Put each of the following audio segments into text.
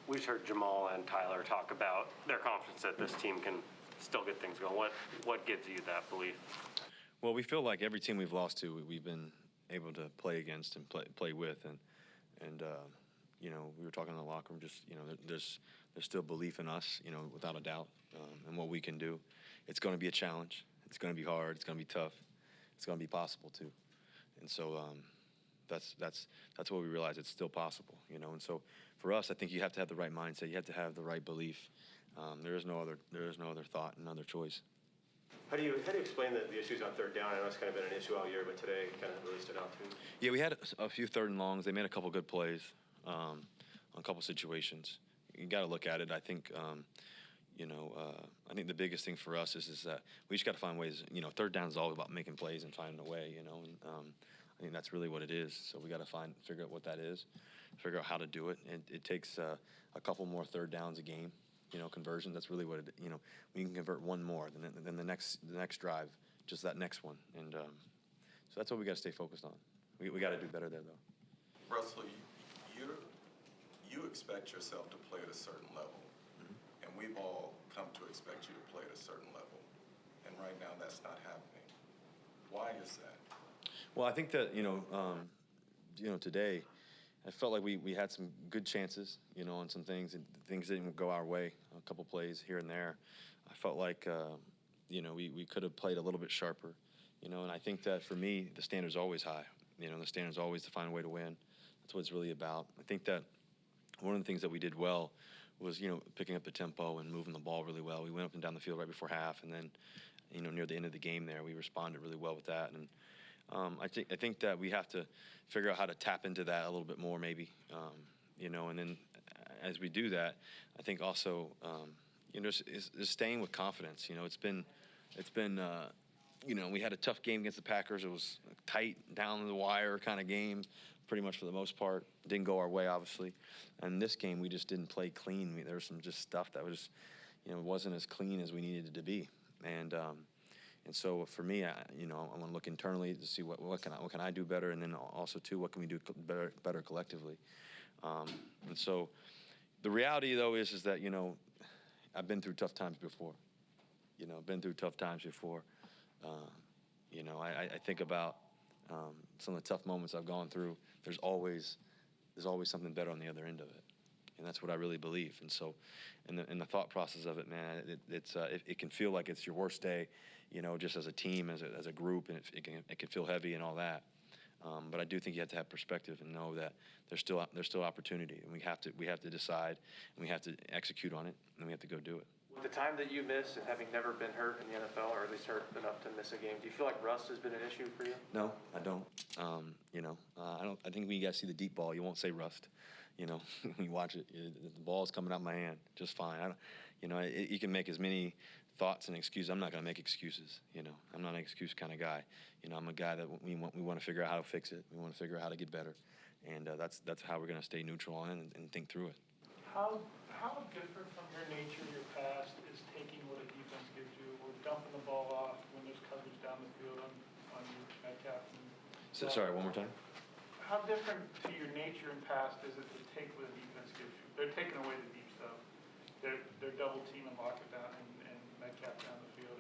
we've heard Jamal and Tyler talk about their confidence that this team can still get things going. What gives you that belief? Well, we feel like every team we've lost to, we've been able to play against and play with, and you know, we were talking in the locker room. Just, you know, there's still belief in us, you know, without a doubt, and what we can do. It's going to be a challenge. It's going to be hard. It's going to be tough. It's going to be possible too, and so that's what we realize. It's still possible, you know. And so for us, I think you have to have the right mindset. You have to have the right belief. There is no other thought and other choice. How do you explain the issues on third down? I know it's kind of been an issue all year, but today kind of really stood out too. Yeah, we had a few third and longs. They made a couple good plays on a couple situations. You got to look at it. I think, you know, I think the biggest thing for us is that we just got to find ways. You know, third down is all about making plays and finding a way. You know, and I think that's really what it is. So we got to figure out what that is, figure out how to do it. And it takes a couple more third downs a game. You know, conversion. That's really what it. You know, we can convert one more, then the next drive, just that next one, and so that's what we got to stay focused on. We got to do better there, though. Russell, you expect yourself to play at a certain level, and we've all come to expect you to play at a certain level, and right now that's not happening. Why is that? Well, I think that you know, today. I felt like we had some good chances, you know, on some things, and things didn't go our way. A couple plays here and there. I felt like, you know, we could have played a little bit sharper, you know. And I think that for me, the standard's always high. You know, the standard's always to find a way to win. That's what it's really about. I think that one of the things that we did well was, you know, picking up the tempo and moving the ball really well. We went up and down the field right before half, and then, you know, near the end of the game there, we responded really well with that. And I think that we have to figure out how to tap into that a little bit more, maybe, you know. And then as we do that, I think also, you know, is staying with confidence. You know, it's been, you know, we had a tough game against the Packers. It was a tight, down the wire kind of game, pretty much for the most part. Didn't go our way, obviously. And this game, we just didn't play clean. There was some just stuff that was, you know, wasn't as clean as we needed it to be. And so for me, you know, I want to look internally to see what can I do better, and then also too, what can we do better collectively. And so the reality though is that, you know, I've been through tough times before. You know, been through tough times before. You know, I think about some of the tough moments I've gone through. There's always something better on the other end of it. And that's what I really believe. And so, in the thought process of it, man, it can feel like it's your worst day, you know, just as a team, as a group, and it can feel heavy and all that. But I do think you have to have perspective and know that there's still opportunity, and we have to decide, and we have to execute on it, and we have to go do it. With the time that you miss and having never been hurt in the NFL, or at least hurt enough to miss a game, do you feel like rust has been an issue for you? No, I don't. You know, I don't. I think when you guys see the deep ball, you won't say rust. You know, when you watch it, the ball's coming out of my hand just fine. You know, you can make as many thoughts and excuses. I'm not going to make excuses. You know, I'm not an excuse kind of guy. You know, I'm a guy that we want to figure out how to fix it. We want to figure out how to get better, and that's how we're going to stay neutral on it and think through it. How different from your nature, your past, is taking what a defense gives you, or dumping the ball off when there's coverage down the field on your Metcalf? Sorry, one more time. How different to your nature and past is it to take what a defense gives you? They're taking away the deep stuff. They're double teaming lock down and Metcalf down the field.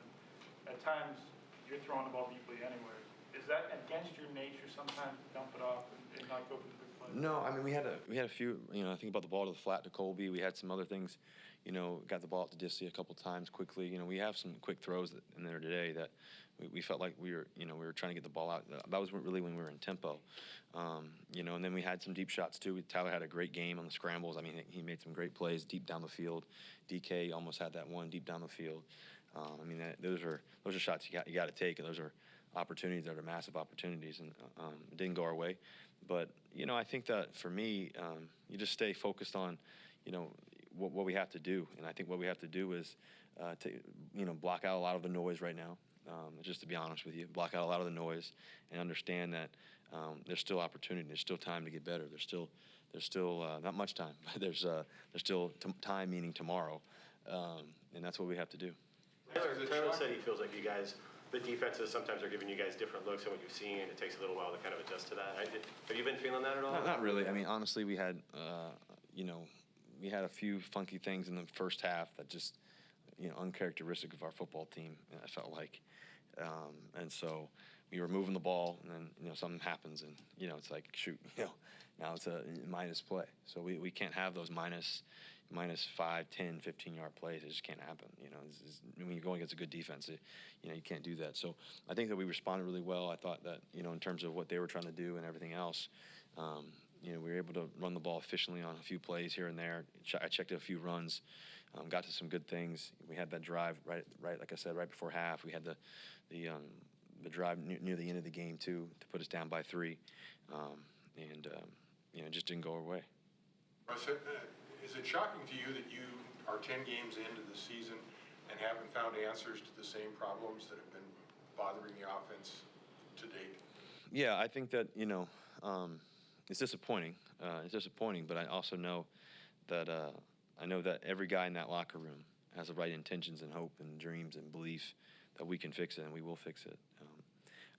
And at times, you're throwing the ball deeply anywhere. Is that against your nature sometimes to dump it off and not go for the big play? No, I mean we had a few. You know, I think about the ball to the flat to Colby. We had some other things. You know, got the ball up to Disley a couple times quickly. You know, we have some quick throws in there today that we felt like we were trying to get the ball out. That was really when we were in tempo. You know, and then we had some deep shots too. Tyler had a great game on the scrambles. I mean, he made some great plays deep down the field. DK almost had that one deep down the field. I mean, those are shots you got to take, and those are opportunities that are massive opportunities, and it didn't go our way. But you know, I think that for me, you just stay focused on, you know, what we have to do, and I think what we have to do is, block out a lot of the noise right now. Just to be honest with you, block out a lot of the noise and understand that there's still opportunity. There's still time to get better. There's still not much time, but there's still time, meaning tomorrow, and that's what we have to do. Tyler said he feels like you guys, the defenses sometimes are giving you guys different looks than what you've seen, and it takes a little while to kind of adjust to that. Have you been feeling that at all? Not really. I mean, honestly, we had, we had a few funky things in the first half that just, uncharacteristic of our football team. I felt like, and so we were moving the ball, and then something happens, and it's like shoot, now it's a minus play. So we can't have those minus 5, 10, 15-yard plays. It just can't happen. When you're going against a good defense, you can't do that. So I think that we responded really well. I thought that in terms of what they were trying to do and everything else, we were able to run the ball efficiently on a few plays here and there. I checked a few runs, got to some good things. We had that drive right, like I said, right before half. We had the drive near the end of the game too to put us down by 3, and it just didn't go our way. Russ, is it shocking to you that you are 10 games into the season and haven't found answers to the same problems that have been bothering the offense to date? Yeah, I think that it's disappointing. But I also know that every guy in that locker room has the right intentions and hope and dreams and belief that we can fix it, and we will fix it.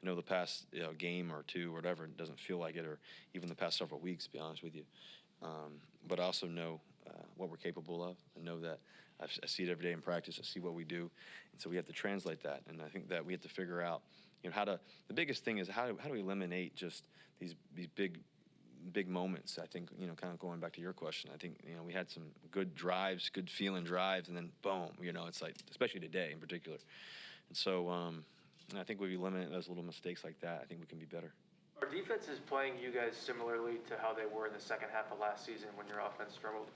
I know the past game or two or whatever, it doesn't feel like it, or even the past several weeks, to be honest with you. But I also know what we're capable of. I know that I see it every day in practice. I see what we do, and so we have to translate that. And I think that we have to figure out, how to. The biggest thing is how do we eliminate just these big moments. I think kind of going back to your question. I think we had some good drives, good feeling drives, and then boom. It's like, especially today in particular. And so I think we eliminate those little mistakes like that. I think we can be better. Are defenses playing you guys similarly to how they were in the second half of last season when your offense struggled?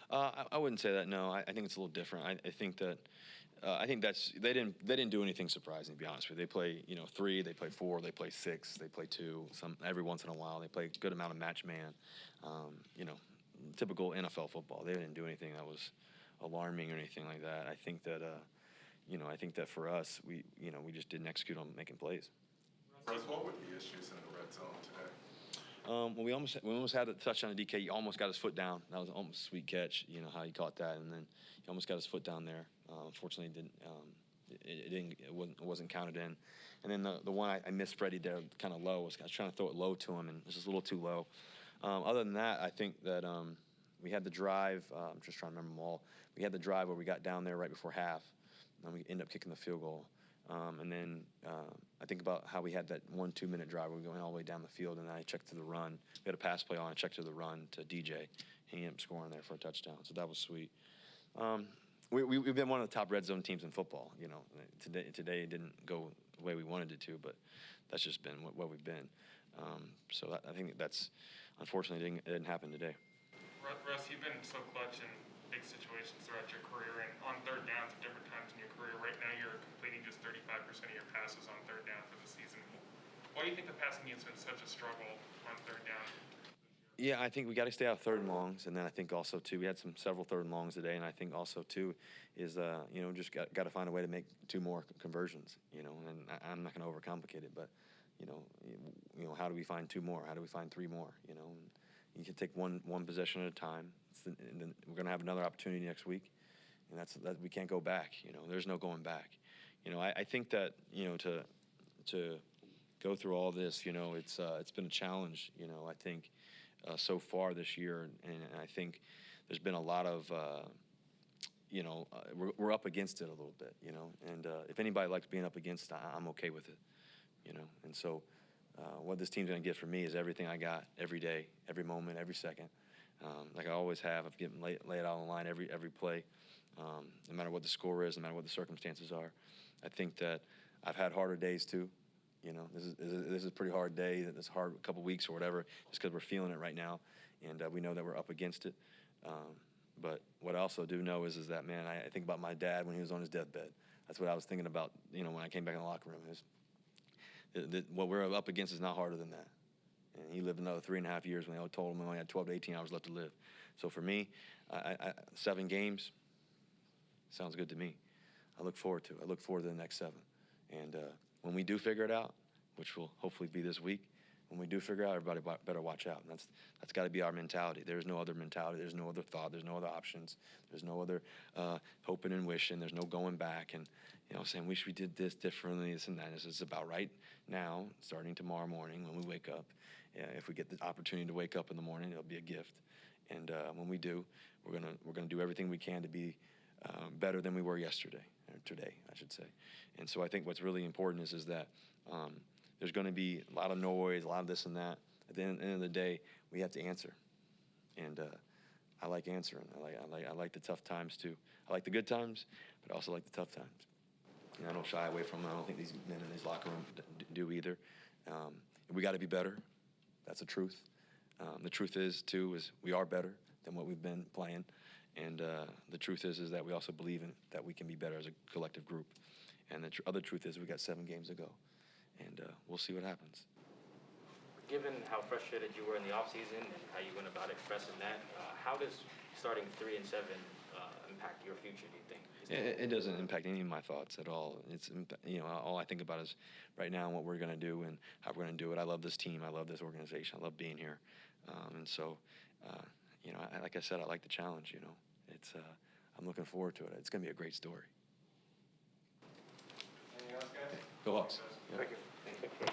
I wouldn't say that. No, I think it's a little different. I think that that's they didn't do anything surprising, to be honest with you. They play 3, they play 4, they play 6, they play 2. Every once in a while they play a good amount of match man. Typical NFL football. They didn't do anything that was alarming or anything like that. I think that for us we just didn't execute on making plays. Russ, what were the issues in the red zone today? Well, we almost had a touchdown to DK. He almost got his foot down. That was almost a sweet catch. How he caught that, and then he almost got his foot down there. Unfortunately, it wasn't counted in. And then the one I missed Freddie there, kind of low. I was trying to throw it low to him, and it was just a little too low. Other than that, I think that we had the drive. I'm just trying to remember them all. We had the drive where we got down there right before half, and we ended up kicking the field goal. And then I think about how we had that 1-2 minute drive. We were going all the way down the field, and I checked to the run. We had a pass play on. I checked to the run to DJ. He ended up scoring there for a touchdown, so that was sweet. We've been one of the top red zone teams in football. Today it didn't go the way we wanted it to, but that's just been what we've been. So I think that's unfortunately it didn't happen today. Russ, you've been so clutch in big situations throughout your career, and on third downs at different times in your career. Right now, you're completing just 35% of your passes on third down for the season. Why do you think the passing game's been such a struggle on third down? Yeah, I think we got to stay out of third and longs, and then I think also too we had several third and longs today, and I think also too is just got to find a way to make 2 more conversions. And I'm not going to overcomplicate it, but how do we find 2 more? How do we find 3 more? And you can take one possession at a time. And then we're going to have another opportunity next week, and that we can't go back. There's no going back. I think that to go through all this, it's been a challenge. I think so far this year, and I think there's been a lot of we're up against it a little bit. And if anybody likes being up against it, I'm okay with it. And so what this team's going to get from me is everything I got every day, every moment, every second. Like I always have. I've given lay it out on the line every play, no matter what the score is, no matter what the circumstances are. I think that I've had harder days too. This is a pretty hard day. It's hard a couple weeks or whatever, just because we're feeling it right now, and we know that we're up against it. But what I also do know is that, man, I think about my dad when he was on his deathbed. That's what I was thinking about, when I came back in the locker room. What we're up against is not harder than that. And he lived another 3.5 years when they told him he only had 12 to 18 hours left to live. So for me, 7 games sounds good to me. I look forward to it. I look forward to the next 7. And when we do figure it out, which will hopefully be this week, when we do figure it out, everybody better watch out. And that's got to be our mentality. There's no other mentality. There's no other thought. There's no other options. There's no other hoping and wishing. There's no going back and saying, wish we did this differently, this and that. This is about right now, starting tomorrow morning when we wake up. If we get the opportunity to wake up in the morning, it'll be a gift. And when we do, we're gonna do everything we can to be better than we were yesterday, or today, I should say. And so I think what's really important is that there's going to be a lot of noise, a lot of this and that. At the end of the day, we have to answer. And I like answering. I like the tough times too. I like the good times, but I also like the tough times. And I don't shy away from them. I don't think these men in this locker room do either. We got to be better. That's the truth. The truth is we are better than what we've been playing. And the truth is that we also believe in that we can be better as a collective group. And the other truth is we got 7 games to go. And we'll see what happens. Given how frustrated you were in the offseason and how you went about expressing that, how does starting 3-7 impact your future, do you think? It doesn't impact any of my thoughts at all. It's, all I think about is right now and what we're going to do and how we're going to do it. I love this team. I love this organization. I love being here. And so, like I said, I like the challenge, It's, I'm looking forward to it. It's going to be a great story. Anything else, guys? Go Hawks. Thank you.